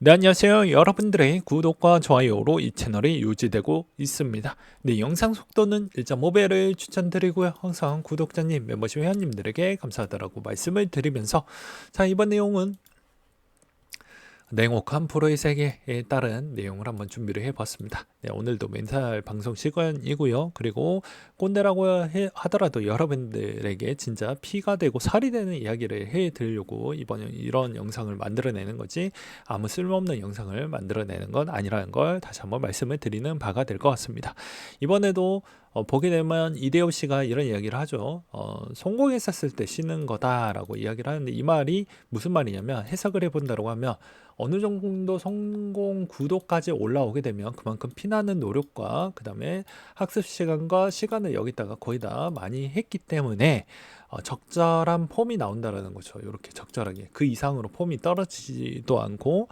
네, 안녕하세요. 여러분들의 구독과 좋아요로 이 채널이 유지되고 있습니다. 네, 영상 속도는 1.5배를 추천드리고요. 항상 구독자님, 멤버십 회원님들에게 감사하다라고 말씀을 드리면서 자, 이번 내용은 냉혹한 프로의 세계에 따른 내용을 한번 준비를 해봤습니다. 네, 오늘도 멘탈 방송 시간이고요. 그리고 꼰대라고 하더라도 여러분들에게 진짜 피가 되고 살이 되는 이야기를 해드리려고 이번 이런 영상을 만들어내는 거지 아무 쓸모없는 영상을 만들어내는 건 아니라는 걸 다시 한번 말씀을 드리는 바가 될 것 같습니다. 이번에도 보게 되면 이대호 씨가 이런 이야기를 하죠. 성공했었을 때 쉬는 거다라고 이야기를 하는데 이 말이 무슨 말이냐면 해석을 해본다고 하면 어느 정도 성공 구도까지 올라오게 되면 그만큼 피나는 노력과 그 다음에 학습 시간과 시간을 여기다가 거의 다 많이 했기 때문에 적절한 폼이 나온다라는 거죠. 이렇게 적절하게 그 이상으로 폼이 떨어지지도 않고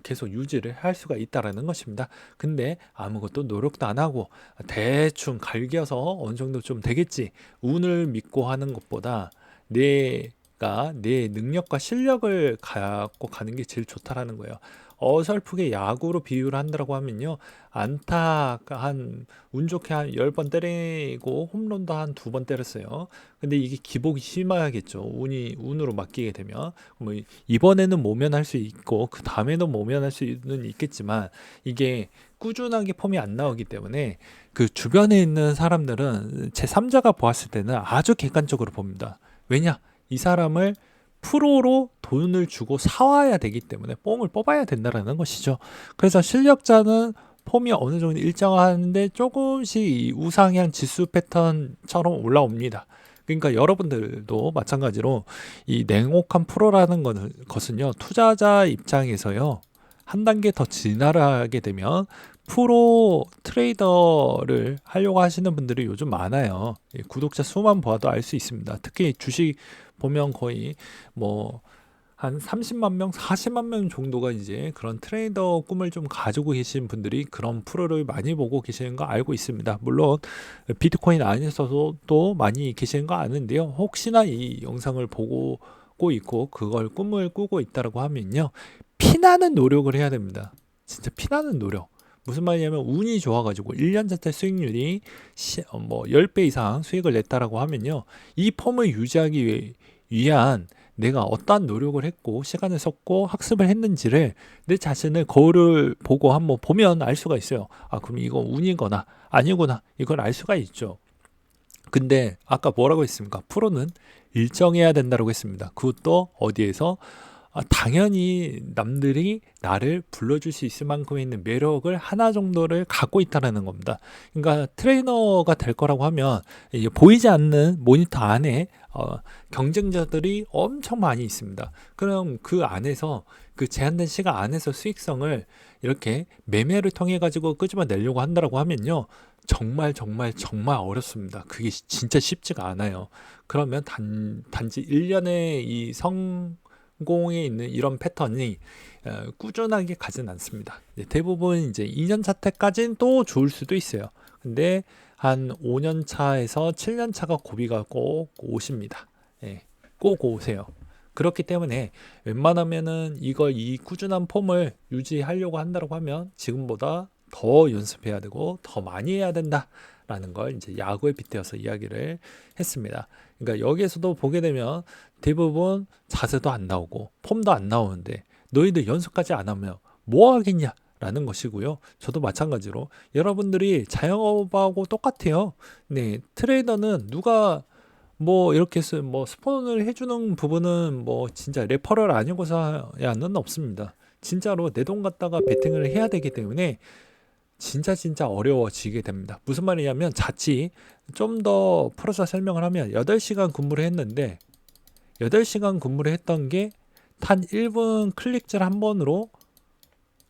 계속 유지를 할 수가 있다라는 것입니다. 근데 아무것도 노력도 안 하고 대충 갈겨서 어느 정도 좀 되겠지 운을 믿고 하는 것보다 내가 내 능력과 실력을 갖고 가는 게 제일 좋다라는 거예요. 어설프게 야구로 비유를 한다고 하면요. 안타 한 운 좋게 한 10번 때리고 홈런도 한 2번 때렸어요. 근데 이게 기복이 심하겠죠. 운으로 맡기게 되면 뭐 이번에는 모면할 수 있고 그 다음에는 모면할 수는 있겠지만 이게 꾸준하게 폼이 안 나오기 때문에 그 주변에 있는 사람들은 제3자가 보았을 때는 아주 객관적으로 봅니다. 왜냐? 이 사람을 프로로 돈을 주고 사와야 되기 때문에 폼을 뽑아야 된다는 것이죠. 그래서 실력자는 폼이 어느 정도 일정하는데 조금씩 이 우상향 지수 패턴처럼 올라옵니다. 그러니까 여러분들도 마찬가지로 이 냉혹한 프로라는 것은요, 투자자 입장에서요, 한 단계 더 진화하게 되면 프로 트레이더를 하려고 하시는 분들이 요즘 많아요. 구독자 수만 보아도 알 수 있습니다. 특히 주식 보면 거의 뭐 한 30만 명, 40만 명 정도가 이제 그런 트레이더 꿈을 좀 가지고 계신 분들이 그런 프로를 많이 보고 계시는 거 알고 있습니다. 물론 비트코인 안에서도 또 많이 계시는 거 아는데요. 혹시나 이 영상을 보고 있고 그걸 꿈을 꾸고 있다고 하면요. 피나는 노력을 해야 됩니다. 진짜 피나는 노력. 무슨 말이냐면 운이 좋아가지고 1년 전체 수익률이 뭐 10배 이상 수익을 냈다라고 하면요. 이 폼을 유지하기 위한 내가 어떠한 노력을 했고 시간을 썼고 학습을 했는지를 내 자신을 거울을 보고 한번 보면 알 수가 있어요. 아, 그럼 이건 운이거나 아니구나. 이걸 알 수가 있죠. 근데 아까 뭐라고 했습니까? 프로는 일정해야 된다고 했습니다. 그것도 어디에서? 당연히 남들이 나를 불러줄 수 있을 만큼 있는 매력을 하나 정도를 갖고 있다는 겁니다. 그러니까 트레이너가 될 거라고 하면 이게 보이지 않는 모니터 안에 경쟁자들이 엄청 많이 있습니다. 그럼 그 안에서 그 제한된 시간 안에서 수익성을 이렇게 매매를 통해 가지고 끄집어내려고 한다고 하면요. 정말 정말 정말 어렵습니다. 그게 진짜 쉽지가 않아요. 그러면 단지 1년의 이 성공에 있는 이런 패턴이 꾸준하게 가진 않습니다. 대부분 이제 2년 차 때까지는 또 좋을 수도 있어요. 근데 한 5년 차에서 7년 차가 고비가 꼭 오십니다. 예, 꼭 오세요. 그렇기 때문에 웬만하면은 이 꾸준한 폼을 유지하려고 한다고 하면 지금보다 더 연습해야 되고 더 많이 해야 된다라는 걸 이제 야구에 빗대어서 이야기를 했습니다. 그러니까 여기에서도 보게 되면 대부분 자세도 안 나오고 폼도 안 나오는데 너희들 연습까지 안 하면 뭐 하겠냐? 라는 것이고요. 저도 마찬가지로 여러분들이 자영업하고 똑같아요. 네, 트레이더는 누가 뭐 이렇게 뭐 스폰을 해주는 부분은 뭐 진짜 레퍼럴 아니고서야는 없습니다. 진짜로 내 돈 갖다가 베팅을 해야 되기 때문에 진짜 어려워지게 됩니다. 무슨 말이냐면 자칫 좀 더 풀어서 설명을 하면 8시간 근무를 했는데 8시간 근무를 했던 게 단 1분 클릭질 한 번으로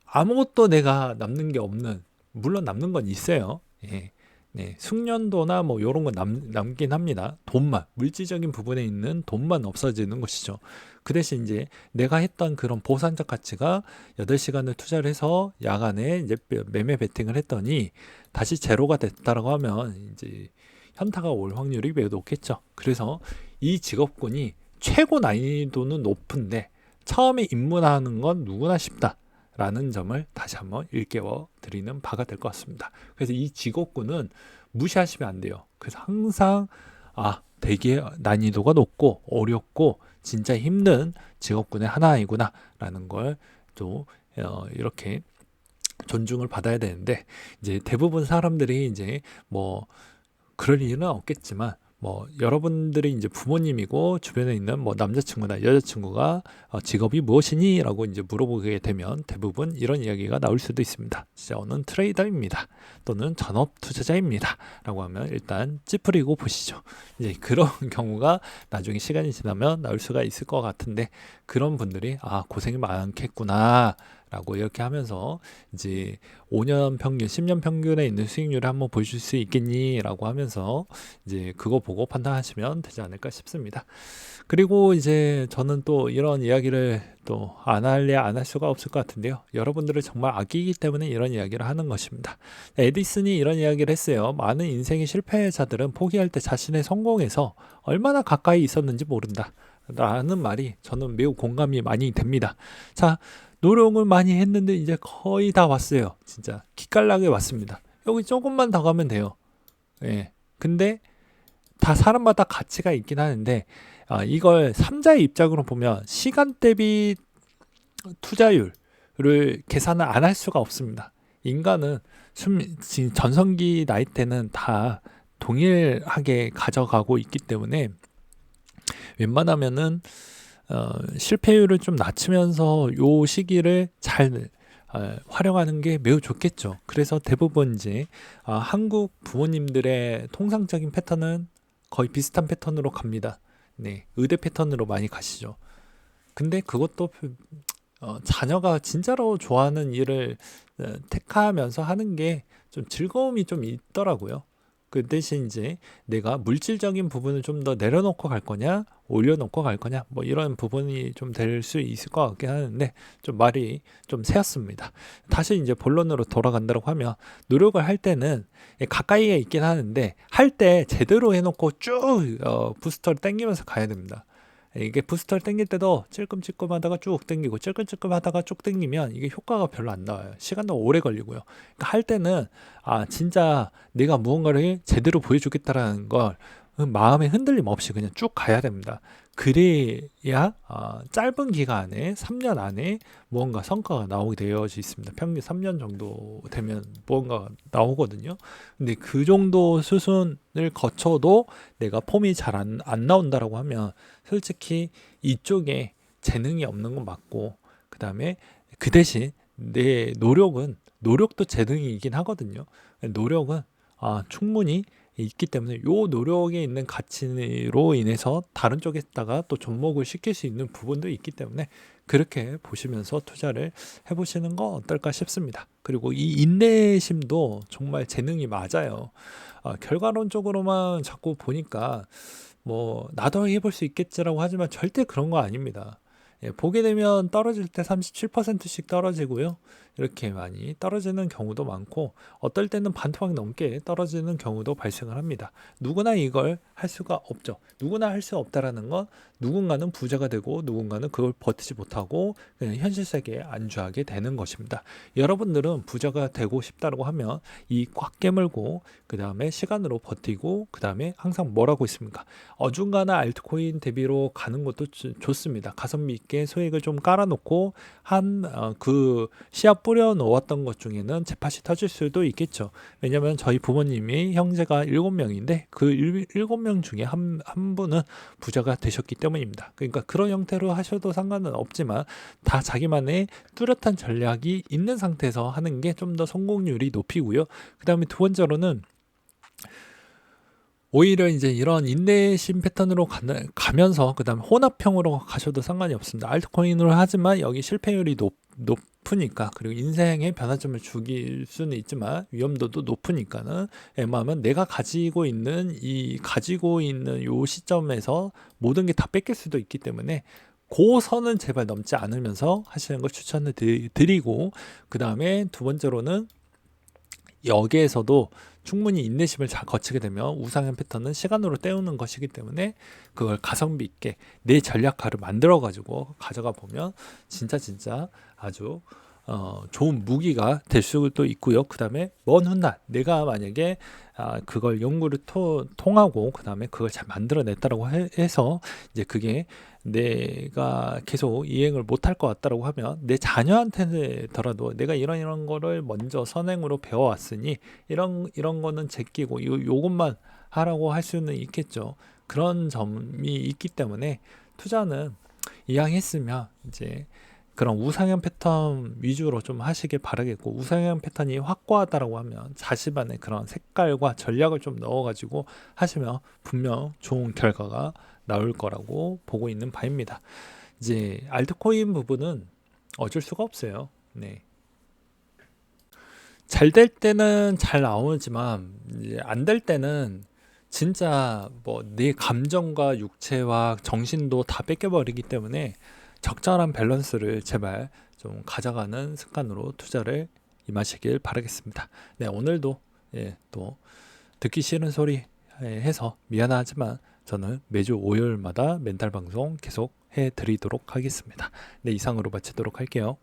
아무것도 내가 남는 게 없는, 물론 남는 건 있어요. 예. 네, 숙련도나 뭐 이런 건 남긴 합니다. 돈만, 물질적인 부분에 있는 돈만 없어지는 것이죠. 그 대신 이제 내가 했던 그런 보상적 가치가 8시간을 투자를 해서 야간에 이제 매매 베팅을 했더니 다시 제로가 됐다라고 하면 이제 현타가 올 확률이 매우 높겠죠. 그래서 이 직업군이 최고 난이도는 높은데 처음에 입문하는 건 누구나 쉽다. 라는 점을 다시 한번 일깨워 드리는 바가 될 것 같습니다. 그래서 이 직업군은 무시하시면 안 돼요. 그래서 항상 되게 난이도가 높고 어렵고 진짜 힘든 직업군의 하나이구나 라는 걸 또 이렇게 존중을 받아야 되는데, 이제 대부분 사람들이 이제 뭐 그럴 일은 없겠지만 뭐 여러분들이 이제 부모님이고 주변에 있는 뭐 남자친구나 여자친구가 직업이 무엇이니? 라고 이제 물어보게 되면 대부분 이런 이야기가 나올 수도 있습니다. 저는 트레이더입니다. 또는 전업 투자자입니다. 라고 하면 일단 찌푸리고 보시죠. 이제 그런 경우가 나중에 시간이 지나면 나올 수가 있을 것 같은데, 그런 분들이 고생이 많겠구나 라고 이렇게 하면서 이제 5년 평균, 10년 평균에 있는 수익률을 한번 보여줄 수 있겠니? 라고 하면서 이제 그거 보고 판단하시면 되지 않을까 싶습니다. 그리고 이제 저는 또 이런 이야기를 또 안 할 수가 없을 것 같은데요. 여러분들을 정말 아끼기 때문에 이런 이야기를 하는 것입니다. 에디슨이 이런 이야기를 했어요. 많은 인생의 실패자들은 포기할 때 자신의 성공에서 얼마나 가까이 있었는지 모른다 라는 말이 저는 매우 공감이 많이 됩니다. 자, 노력을 많이 했는데 이제 거의 다 왔어요. 진짜 기깔나게 왔습니다. 여기 조금만 더 가면 돼요. 예. 근데 다 사람마다 가치가 있긴 하는데 이걸 3자의 입장으로 보면 시간 대비 투자율을 계산을 안 할 수가 없습니다. 인간은 지금 전성기 나이 때는 다 동일하게 가져가고 있기 때문에 웬만하면은 실패율을 좀 낮추면서 요 시기를 잘 활용하는 게 매우 좋겠죠. 그래서 대부분 이제 한국 부모님들의 통상적인 패턴은 거의 비슷한 패턴으로 갑니다. 네, 의대 패턴으로 많이 가시죠. 근데 그것도 자녀가 진짜로 좋아하는 일을 택하면서 하는 게 좀 즐거움이 좀 있더라고요. 그 대신 이제 내가 물질적인 부분을 좀 더 내려놓고 갈 거냐, 올려놓고 갈 거냐, 뭐 이런 부분이 좀 될 수 있을 것 같긴 하는데, 좀 말이 좀 새었습니다. 다시 이제 본론으로 돌아간다고 하면, 노력을 할 때는 가까이에 있긴 하는데, 할 때 제대로 해놓고 쭉 부스터를 당기면서 가야 됩니다. 이게 부스터를 당길 때도 찔끔찔끔 하다가 쭉 당기고 찔끔찔끔 하다가 쭉 당기면 이게 효과가 별로 안 나와요. 시간도 오래 걸리고요. 그러니까 할 때는 진짜 내가 무언가를 제대로 보여주겠다라는 걸 마음의 흔들림 없이 그냥 쭉 가야 됩니다. 그래야 짧은 기간에 3년 안에 무언가 성과가 나오게 되어져 있습니다. 평균 3년 정도 되면 무언가가 나오거든요. 근데 그 정도 수순을 거쳐도 내가 폼이 잘 안 나온다라고 하면 솔직히 이쪽에 재능이 없는 건 맞고, 그 다음에 그 대신 내 노력도 재능이긴 하거든요. 노력은 충분히 있기 때문에 요 노력에 있는 가치로 인해서 다른 쪽에다가 또 접목을 시킬 수 있는 부분도 있기 때문에 그렇게 보시면서 투자를 해보시는 거 어떨까 싶습니다. 그리고 이 인내심도 정말 재능이 맞아요. 결과론적으로만 자꾸 보니까 뭐 나도 해볼 수 있겠지라고 하지만 절대 그런 거 아닙니다. 보게 되면 떨어질 때 37%씩 떨어지고요. 이렇게 많이 떨어지는 경우도 많고, 어떨 때는 반토막 넘게 떨어지는 경우도 발생을 합니다. 누구나 이걸 할 수가 없죠. 누구나 할 수 없다라는 건 누군가는 부자가 되고 누군가는 그걸 버티지 못하고 그냥 현실 세계에 안주하게 되는 것입니다. 여러분들은 부자가 되고 싶다고 하면 이 꽉 깨물고 그 다음에 시간으로 버티고 그 다음에 항상 뭘 하고 있습니까? 어중간한 알트코인 대비로 가는 것도 좋습니다. 가성비 있게 소액을 좀 깔아놓고 그 씨앗 뿌려 놓았던 것 중에는 재팟이 터질 수도 있겠죠. 왜냐하면 저희 부모님이 형제가 7명인데 그 7명 중에 한 분은 부자가 되셨기 때문입니다. 그러니까 그런 형태로 하셔도 상관은 없지만 다 자기만의 뚜렷한 전략이 있는 상태에서 하는 게 좀 더 성공률이 높이고요. 그 다음에 두 번째로는 오히려 이제 이런 인내심 패턴으로 가면서 그 다음에 혼합형으로 가셔도 상관이 없습니다. 알트코인으로 하지만 여기 실패율이 높으니까, 그리고 인생에 변화점을 주길 수는 있지만 위험도도 높으니까는 웬만하면 내가 가지고 있는 요 시점에서 모든 게 다 뺏길 수도 있기 때문에 그 선은 제발 넘지 않으면서 하시는 걸 추천을 드리고, 그 다음에 두 번째로는 여기에서도 충분히 인내심을 잘 거치게 되면 우상향 패턴은 시간으로 때우는 것이기 때문에 그걸 가성비 있게 내 전략가를 만들어 가지고 가져가 보면 진짜 아주 좋은 무기가 될 수도 있고요. 그 다음에 먼 훗날 내가 만약에 그걸 연구를 통하고 그 다음에 그걸 잘 만들어냈다라고 해서 이제 그게 내가 계속 이행을 못할 것 같다라고 하면 내 자녀한테더라도 내가 이런 거를 먼저 선행으로 배워왔으니 이런 거는 제끼고 요것만 하라고 할 수는 있겠죠. 그런 점이 있기 때문에 투자는 이왕했으면 이제 그런 우상향 패턴 위주로 좀 하시길 바라겠고, 우상향 패턴이 확고하다라고 하면 자신만의 그런 색깔과 전략을 좀 넣어가지고 하시면 분명 좋은 결과가 나올 거라고 보고 있는 바입니다. 이제 알트코인 부분은 어쩔 수가 없어요. 네. 잘 될 때는 잘 나오지만 안 될 때는 진짜 뭐 내 감정과 육체와 정신도 다 뺏겨버리기 때문에 적절한 밸런스를 제발 좀 가져가는 습관으로 투자를 임하시길 바라겠습니다. 네, 오늘도 또 듣기 싫은 소리 해서 미안하지만 저는 매주 월요일마다 멘탈 방송 계속 해드리도록 하겠습니다. 네, 이상으로 마치도록 할게요.